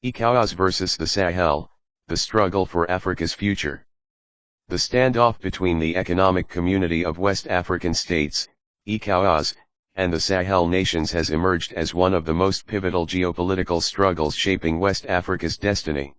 ECOWAS versus the Sahel, the struggle for Africa's future. The standoff between the Economic Community of West African States, ECOWAS, and the Sahel nations has emerged as one of the most pivotal geopolitical struggles shaping West Africa's destiny.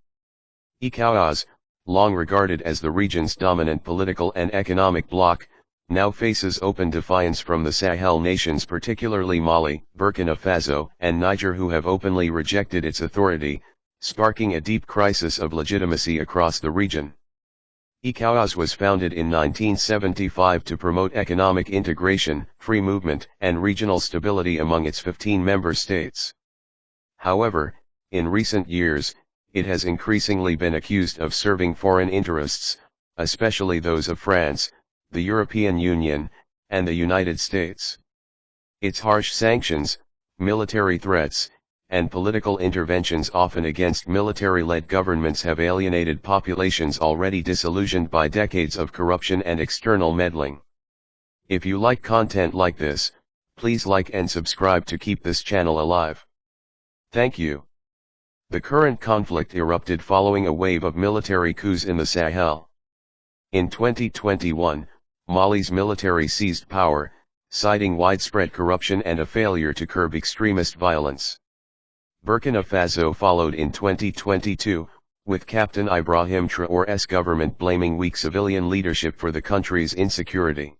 ECOWAS, long regarded as the region's dominant political and economic bloc, now faces open defiance from the Sahel nations, particularly Mali, Burkina Faso, and Niger, who have openly rejected its authority, sparking a deep crisis of legitimacy across the region. ECOWAS was founded in 1975 to promote economic integration, free movement, and regional stability among its 15 member states. However, in recent years, it has increasingly been accused of serving foreign interests, especially those of France, the European Union, and the United States. Its harsh sanctions, military threats, and political interventions, often against military-led governments, have alienated populations already disillusioned by decades of corruption and external meddling. If you like content like this, please like and subscribe to keep this channel alive. Thank you. The current conflict erupted following a wave of military coups in the Sahel. In 2021, Mali's military seized power, citing widespread corruption and a failure to curb extremist violence. Burkina Faso followed in 2022, with Captain Ibrahim Traoré's government blaming weak civilian leadership for the country's insecurity.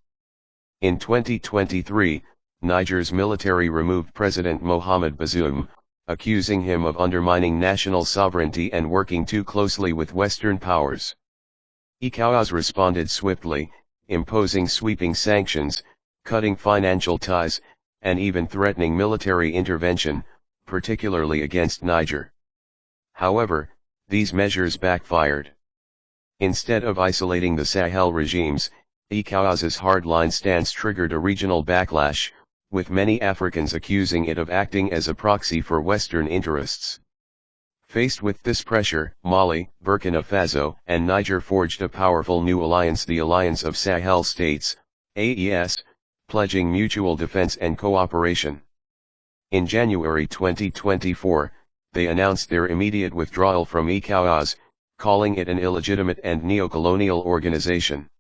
In 2023, Niger's military removed President Mohamed Bazoum, accusing him of undermining national sovereignty and working too closely with Western powers. ECOWAS responded swiftly, imposing sweeping sanctions, cutting financial ties, and even threatening military intervention, particularly against Niger. However, these measures backfired. Instead of isolating the Sahel regimes, ECOWAS's hardline stance triggered a regional backlash, with many Africans accusing it of acting as a proxy for Western interests. Faced with this pressure, Mali, Burkina Faso, and Niger forged a powerful new alliance, the Alliance of Sahel States, AES, pledging mutual defense and cooperation. In January 2024, they announced their immediate withdrawal from ECOWAS, calling it an illegitimate and neo-colonial organization.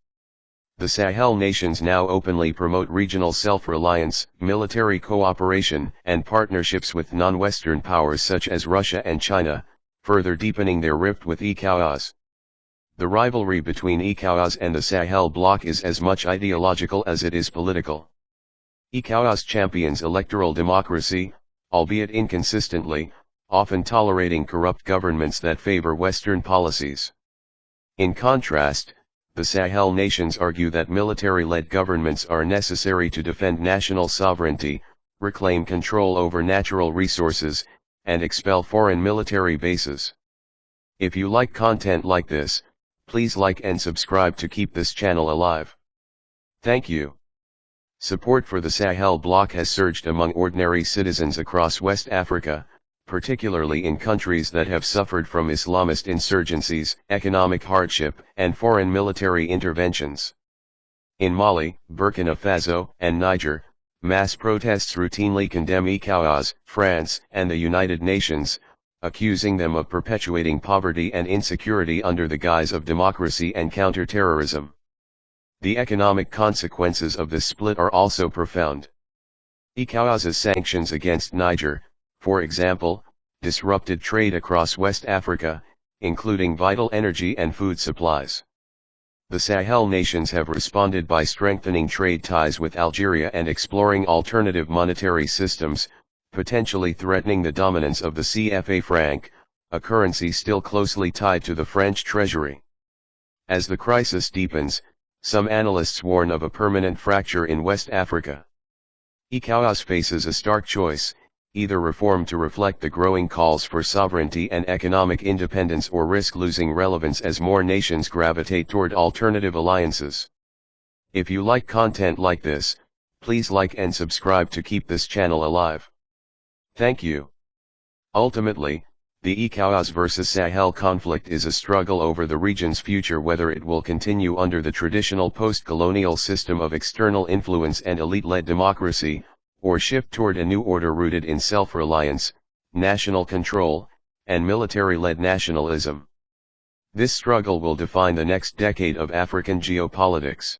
The Sahel nations now openly promote regional self-reliance, military cooperation, and partnerships with non-Western powers such as Russia and China, further deepening their rift with ECOWAS. The rivalry between ECOWAS and the Sahel bloc is as much ideological as it is political. ECOWAS champions electoral democracy, albeit inconsistently, often tolerating corrupt governments that favor Western policies. In contrast, the Sahel nations argue that military-led governments are necessary to defend national sovereignty, reclaim control over natural resources, and expel foreign military bases. If you like content like this, please like and subscribe to keep this channel alive. Thank you. Support for the Sahel bloc has surged among ordinary citizens across West Africa, particularly in countries that have suffered from Islamist insurgencies, economic hardship, and foreign military interventions. In Mali, Burkina Faso, and Niger, mass protests routinely condemn ECOWAS, France, and the United Nations, accusing them of perpetuating poverty and insecurity under the guise of democracy and counter-terrorism. The economic consequences of this split are also profound. ECOWAS's sanctions against Niger, for example, disrupted trade across West Africa, including vital energy and food supplies. The Sahel nations have responded by strengthening trade ties with Algeria and exploring alternative monetary systems, potentially threatening the dominance of the CFA franc, a currency still closely tied to the French treasury. As the crisis deepens, some analysts warn of a permanent fracture in West Africa. ECOWAS faces a stark choice: either reform to reflect the growing calls for sovereignty and economic independence, or risk losing relevance as more nations gravitate toward alternative alliances. If you like content like this, please like and subscribe to keep this channel alive. Thank you. Ultimately, the ECOWAS versus Sahel conflict is a struggle over the region's future, whether it will continue under the traditional post-colonial system of external influence and elite-led democracy, or shift toward a new order rooted in self-reliance, national control, and military-led nationalism. This struggle will define the next decade of African geopolitics.